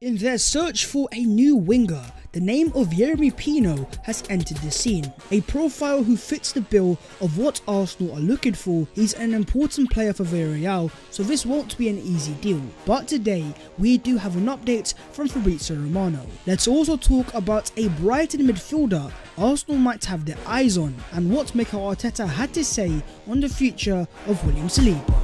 In their search for a new winger, the name of Yeremi Pino has entered the scene. A profile who fits the bill of what Arsenal are looking for. He's an important player for Villarreal, so this won't be an easy deal. But today, we do have an update from Fabrizio Romano. Let's also talk about a Brighton midfielder Arsenal might have their eyes on, and what Mikel Arteta had to say on the future of William Saliba.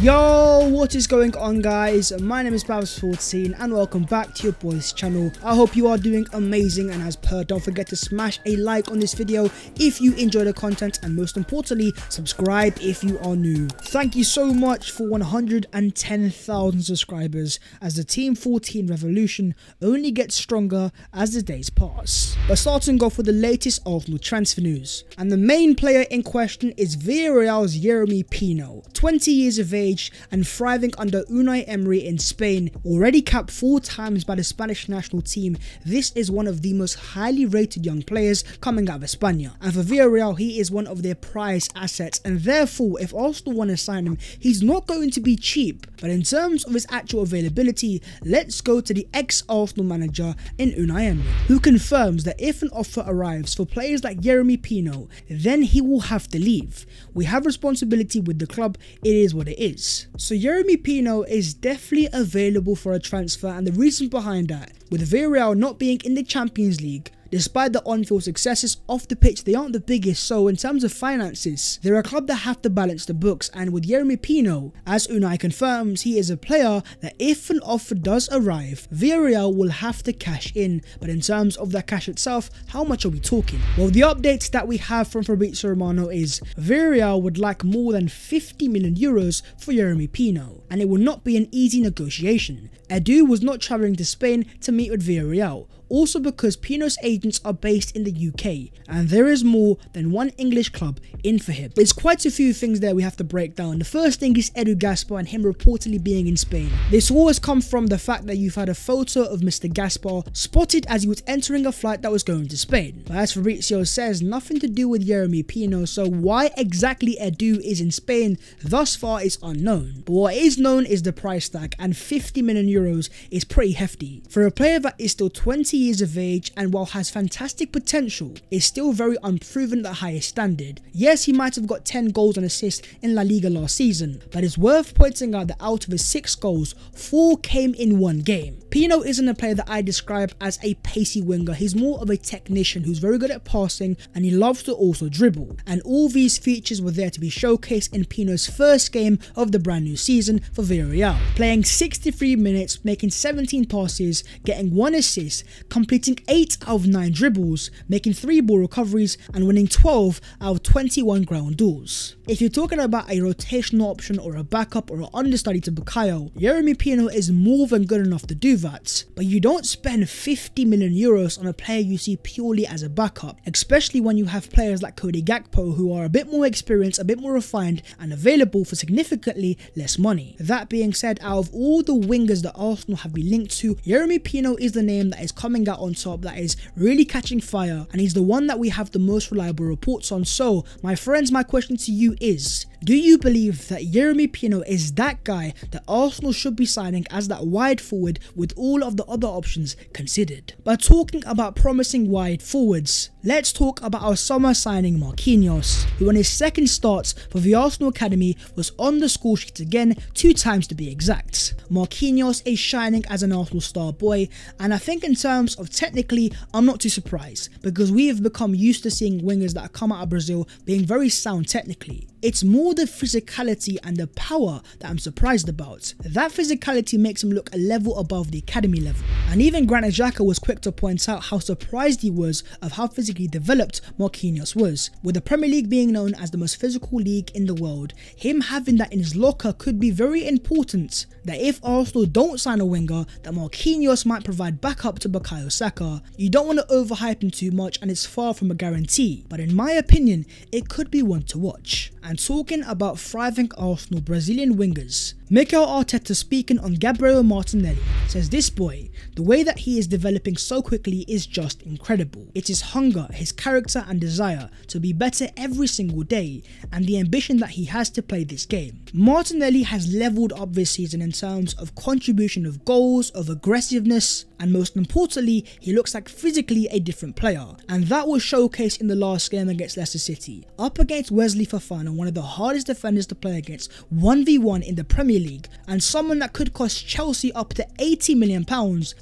Yo, what is going on, guys? My name is Babs14 and welcome back to your boys channel. I hope you are doing amazing, and as per, don't forget to smash a like on this video if you enjoy the content, and most importantly, subscribe if you are new. Thank you so much for 110,000 subscribers, as the Team 14 revolution only gets stronger as the days pass. But starting off with the latest Arsenal transfer news, and the main player in question is Villarreal's Yeremi Pino, 20 years of age and thriving under Unai Emery in Spain. Already capped 4 times by the Spanish national team, this is one of the most highly rated young players coming out of España, and for Villarreal he is one of their prized assets, and therefore if Arsenal want to sign him, he's not going to be cheap. But in terms of his actual availability, let's go to the ex-Arsenal manager in Unai Emery, who confirms that if an offer arrives for players like Yeremi Pino, then he will have to leave. We have responsibility with the club, it is what it is. So Yeremi Pino is definitely available for a transfer, and the reason behind that, with Villarreal not being in the Champions League, despite the on-field successes, off the pitch they aren't the biggest, so in terms of finances, they're a club that have to balance the books. And with Yeremi Pino, as Unai confirms, he is a player that if an offer does arrive, Villarreal will have to cash in. But in terms of that cash itself, how much are we talking? Well, the updates that we have from Fabrizio Romano is Villarreal would like more than 50 million euros for Yeremi Pino, and it will not be an easy negotiation. Edu was not travelling to Spain to meet with Villarreal, also because Pino's agents are based in the UK, and there is more than one English club in for him. There's quite a few things there we have to break down. The first thing is Edu Gaspar and him reportedly being in Spain. This all has come from the fact that you've had a photo of Mr. Gaspar spotted as he was entering a flight that was going to Spain. But as Fabrizio says, nothing to do with Yeremi Pino, so why exactly Edu is in Spain thus far is unknown. But what is known is the price tag, and 50 million euros is pretty hefty. For a player that is still 20 years of age and while has fantastic potential, is still very unproven at the highest standard. Yes, he might have got 10 goals and assists in La Liga last season, but it's worth pointing out that out of his 6 goals, 4 came in one game. Pino isn't a player that I describe as a pacey winger. He's more of a technician who's very good at passing, and he loves to also dribble. And all these features were there to be showcased in Pino's first game of the brand new season for Villarreal, playing 63 minutes, making 17 passes, getting 1 assist, completing 8 out of 9 dribbles, making 3 ball recoveries, and winning 12 out of 21 ground duels. If you're talking about a rotational option or a backup or an understudy to Bukayo, Yeremi Pino is more than good enough to do that. But you don't spend 50 million euros on a player you see purely as a backup, especially when you have players like Cody Gakpo who are a bit more experienced, a bit more refined, and available for significantly less money. That being said, out of all the wingers that Arsenal have been linked to, Yeremi Pino is the name that is coming out on top, that is really catching fire, and he's the one that we have the most reliable reports on. So my friends, my question to you is, do you believe that Yeremi Pino is that guy that Arsenal should be signing as that wide forward with all of the other options considered? But talking about promising wide forwards, let's talk about our summer signing Marquinhos, who on his second start for the Arsenal Academy was on the score sheet again, 2 times to be exact. Marquinhos is shining as an Arsenal star boy, and I think in terms of technically, I'm not too surprised, because we have become used to seeing wingers that come out of Brazil being very sound technically. It's more the physicality and the power that I'm surprised about. That physicality makes him look a level above the academy level. And even Granit Xhaka was quick to point out how surprised he was of how physically developed Marquinhos was. With the Premier League being known as the most physical league in the world, him having that in his locker could be very important, that if Arsenal don't sign a winger, that Marquinhos might provide backup to Bukayo Saka. You don't want to overhype him too much, and it's far from a guarantee, but in my opinion, it could be one to watch. And talking about thriving Arsenal Brazilian wingers, Mikel Arteta, speaking on Gabriel Martinelli, says this boy, the way that he is developing so quickly is just incredible. It is hunger, his character and desire to be better every single day, and the ambition that he has to play this game. Martinelli has leveled up this season in terms of contribution of goals, of aggressiveness, and most importantly, he looks like physically a different player, and that was showcased in the last game against Leicester City. Up against Wesley Fofana, one of the hardest defenders to play against, 1v1 in the Premier League, and someone that could cost Chelsea up to £80 million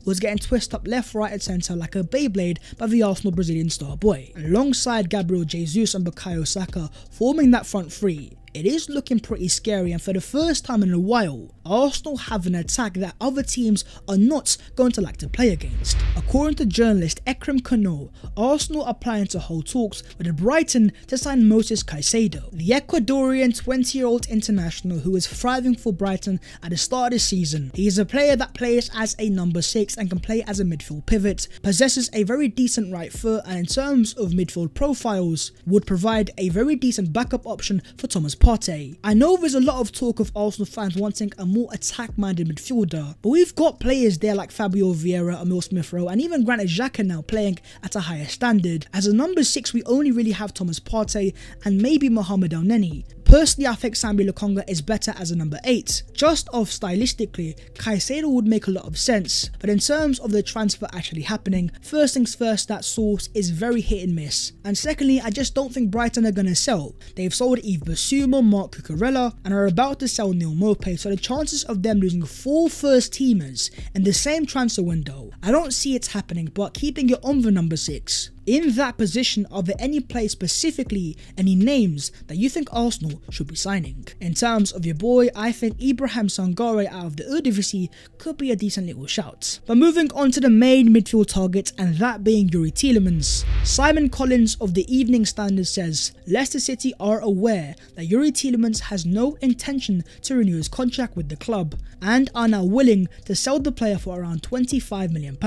was getting twisted up left, right and centre like a Beyblade by the Arsenal Brazilian star boy. Alongside Gabriel Jesus and Bukayo Saka forming that front three, it is looking pretty scary, and for the first time in a while, Arsenal have an attack that other teams are not going to like to play against. According to journalist Ekrem Kano, Arsenal are planning to hold talks with Brighton to sign Moses Caicedo. The Ecuadorian 20-year-old international who is thriving for Brighton at the start of the season. He is a player that plays as a number 6 and can play as a midfield pivot, possesses a very decent right foot, and in terms of midfield profiles, would provide a very decent backup option for Thomas Partey. I know there's a lot of talk of Arsenal fans wanting a more attack-minded midfielder, but we've got players there like Fabio Vieira, Emil Smith-Rowe, and even Granit Xhaka now playing at a higher standard. As a number 6, we only really have Thomas Partey and maybe Mohamed Elneny. Personally, I think Sambi Lokonga is better as a number 8. Just off stylistically, Caicedo would make a lot of sense, but in terms of the transfer actually happening, first things first, that source is very hit and miss. And secondly, I just don't think Brighton are going to sell. They've sold Yves Bissouma, Marc Cucurella, and are about to sell Neil Maupay, so the chances of them losing 4 first-teamers in the same transfer window, I don't see it happening, but keeping it on the number 6. In that position, are there any players specifically, any names that you think Arsenal should be signing? In terms of your boy, I think Ibrahim Sangare out of the Eredivisie could be a decent little shout. But moving on to the main midfield target, and that being Youri Tielemans. Simon Collins of the Evening Standard says, Leicester City are aware that Youri Tielemans has no intention to renew his contract with the club, and are now willing to sell the player for around £25 million.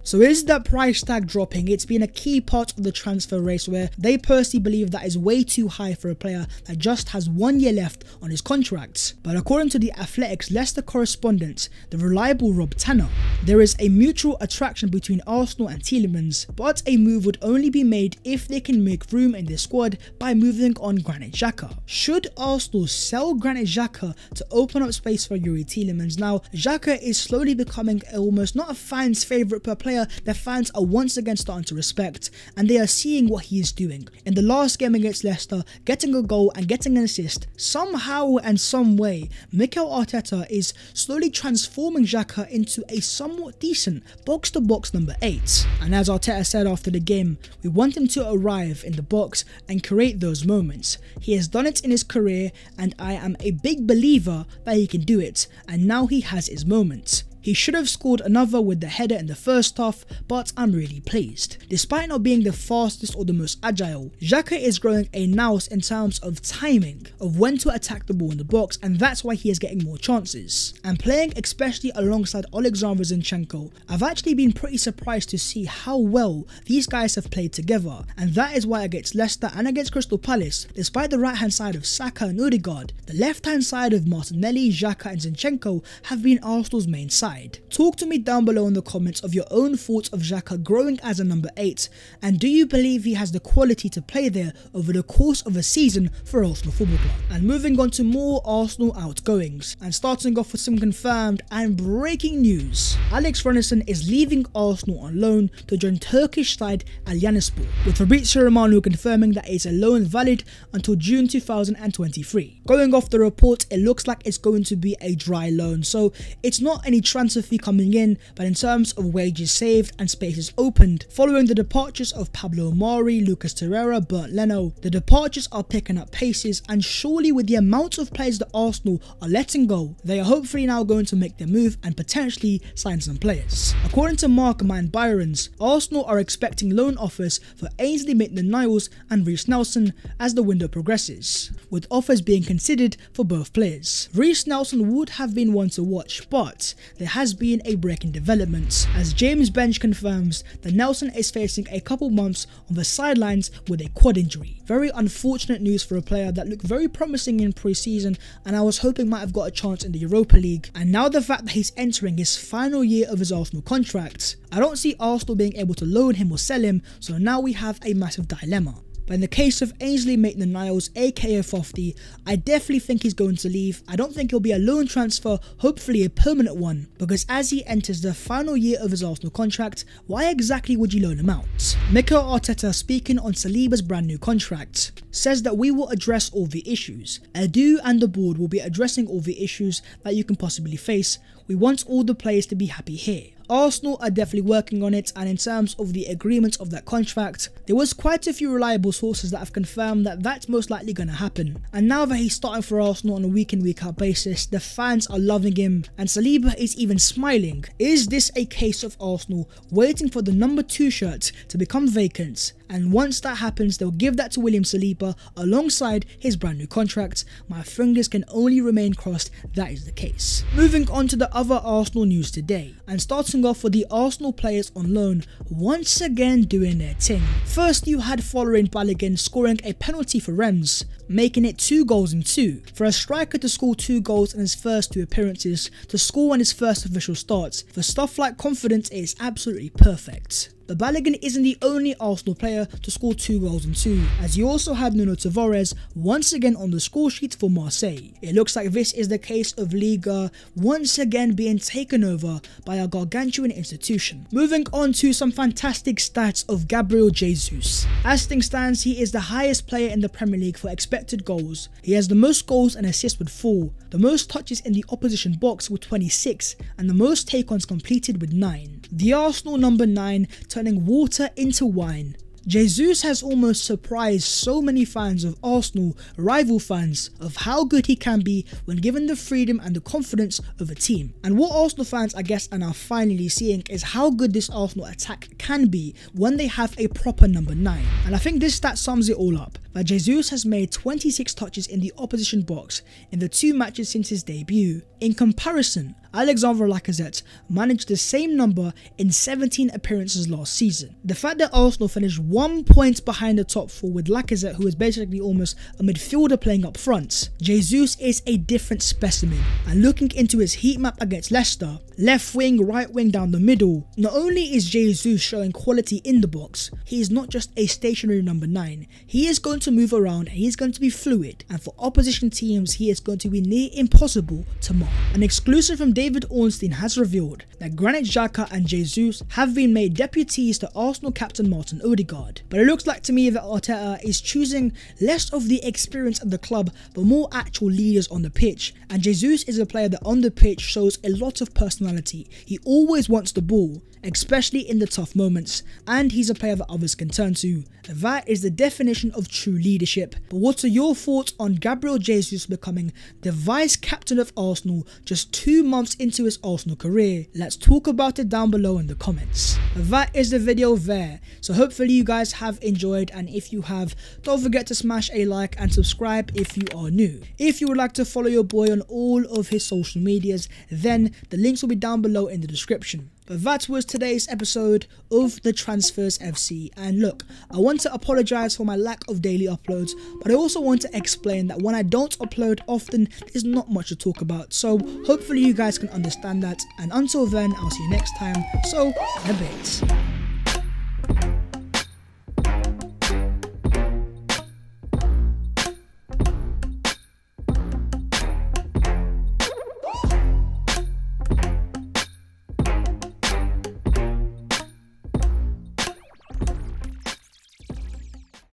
So is that price tag dropping? It's been a key part of the transfer race where they personally believe that is way too high for a player that just has 1 year left on his contract. But according to the Athletic's Leicester correspondent, the reliable Rob Tanner, there is a mutual attraction between Arsenal and Tielemans, but a move would only be made if they can make room in their squad by moving on Granit Xhaka. Should Arsenal sell Granit Xhaka to open up space for Youri Tielemans? Now, Xhaka is slowly becoming almost not a fan's favourite, but a player that fans are once again starting to respect, and they are seeing what he is doing. In the last game against Leicester, getting a goal and getting an assist, somehow and some way, Mikel Arteta is slowly transforming Xhaka into a somewhat decent box-to-box number 8. And as Arteta said after the game, we want him to arrive in the box and create those moments. He has done it in his career, and I am a big believer that he can do it, and now he has his moments. He should have scored another with the header in the first half, but I'm really pleased. Despite not being the fastest or the most agile, Xhaka is growing a nous in terms of timing, of when to attack the ball in the box, and that's why he is getting more chances. And playing especially alongside Alexander Zinchenko, I've actually been pretty surprised to see how well these guys have played together, and that is why against Leicester and against Crystal Palace, despite the right hand side of Saka and Odegaard, the left hand side of Martinelli, Xhaka and Zinchenko have been Arsenal's main side. Talk to me down below in the comments of your own thoughts of Xhaka growing as a number 8, and do you believe he has the quality to play there over the course of a season for Arsenal Football Club? And moving on to more Arsenal outgoings, and starting off with some confirmed and breaking news. Alex Runarsson is leaving Arsenal on loan to join Turkish side Alyanspor, with Fabrizio Romano confirming that it's a loan valid until June 2023. Going off the report, it looks like it's going to be a dry loan, so it's not any transfer fee coming in, but in terms of wages saved and spaces opened following the departures of Pablo Mari, Lucas Torreira, Bernd Leno. The departures are picking up paces, and surely with the amount of players that Arsenal are letting go, they are hopefully now going to make their move and potentially sign some players. According to Mark Byron's, Arsenal are expecting loan offers for Ainsley Maitland-Niles and Reiss Nelson as the window progresses, with offers being considered for both players. Reiss Nelson would have been one to watch, but there has been a breaking development, as James Bench confirms that Nelson is facing a couple months on the sidelines with a quad injury. Very unfortunate news for a player that looked very promising in pre-season and I was hoping might have got a chance in the Europa League, and now the fact that he's entering his final year of his Arsenal contract, I don't see Arsenal being able to loan him or sell him, so now we have a massive dilemma. But in the case of Ainsley Maitland-Niles, aka Fofty, I definitely think he's going to leave. I don't think he'll be a loan transfer, hopefully a permanent one, because as he enters the final year of his Arsenal contract, why exactly would you loan him out? Mikel Arteta, speaking on Saliba's brand new contract, says that we will address all the issues. Edu and the board will be addressing all the issues that you can possibly face. We want all the players to be happy here. Arsenal are definitely working on it, and in terms of the agreement of that contract, there was quite a few reliable sources that have confirmed that that's most likely going to happen. And now that he's starting for Arsenal on a week in week out basis, the fans are loving him and Saliba is even smiling. Is this a case of Arsenal waiting for the number 2 shirt to become vacant? And once that happens, they'll give that to William Saliba alongside his brand new contract. My fingers can only remain crossed that is the case. Moving on to the other Arsenal news today, and starting off with the Arsenal players on loan once again doing their thing. First, you had Folarin Balogun scoring a penalty for Reims, making it 2 goals in 2. For a striker to score 2 goals in his first 2 appearances, to score on his first official start, for stuff like confidence, it is absolutely perfect. But Balogun isn't the only Arsenal player to score 2 goals in 2, as you also had Nuno Tavares once again on the score sheet for Marseille. It looks like this is the case of Liga once again being taken over by a gargantuan institution. Moving on to some fantastic stats of Gabriel Jesus. As things stands, he is the highest player in the Premier League for expected goals. He has the most goals and assists with 4, the most touches in the opposition box with 26, and the most take-ons completed with 9. The Arsenal number 9 turning water into wine. Jesus has almost surprised so many fans of Arsenal, rival fans, of how good he can be when given the freedom and the confidence of a team. And what Arsenal fans, I guess, are now finally seeing is how good this Arsenal attack can be when they have a proper number 9. And I think this stat sums it all up. That Jesus has made 26 touches in the opposition box in the 2 matches since his debut. In comparison, Alexandre Lacazette managed the same number in 17 appearances last season. The fact that Arsenal finished 1 point behind the top 4 with Lacazette, who is basically almost a midfielder playing up front, Jesus is a different specimen. And looking into his heat map against Leicester, left wing, right wing, down the middle, not only is Jesus showing quality in the box, he is not just a stationary number 9. He is going to move around and he is going to be fluid, and for opposition teams he is going to be near impossible to mark. An exclusive from David Ornstein has revealed that Granit Xhaka and Jesus have been made deputies to Arsenal captain Martin Odegaard, but it looks like to me that Arteta is choosing less of the experience of the club but more actual leaders on the pitch, and Jesus is a player that on the pitch shows a lot of personality. He always wants the ball, especially in the tough moments, and he's a player that others can turn to. That is the definition of true leadership. But what are your thoughts on Gabriel Jesus becoming the vice captain of Arsenal just 2 months into his Arsenal career? Let's talk about it down below in the comments. That is the video there, so hopefully you guys have enjoyed, and if you have, don't forget to smash a like and subscribe if you are new. If you would like to follow your boy on all of his social medias, then the links will be down below in the description. But that was today's episode of the Transfers FC, and look, I want to apologise for my lack of daily uploads, but I also want to explain that when I don't upload often, there's not much to talk about, so hopefully you guys can understand that, and until then, I'll see you next time, so in a bit.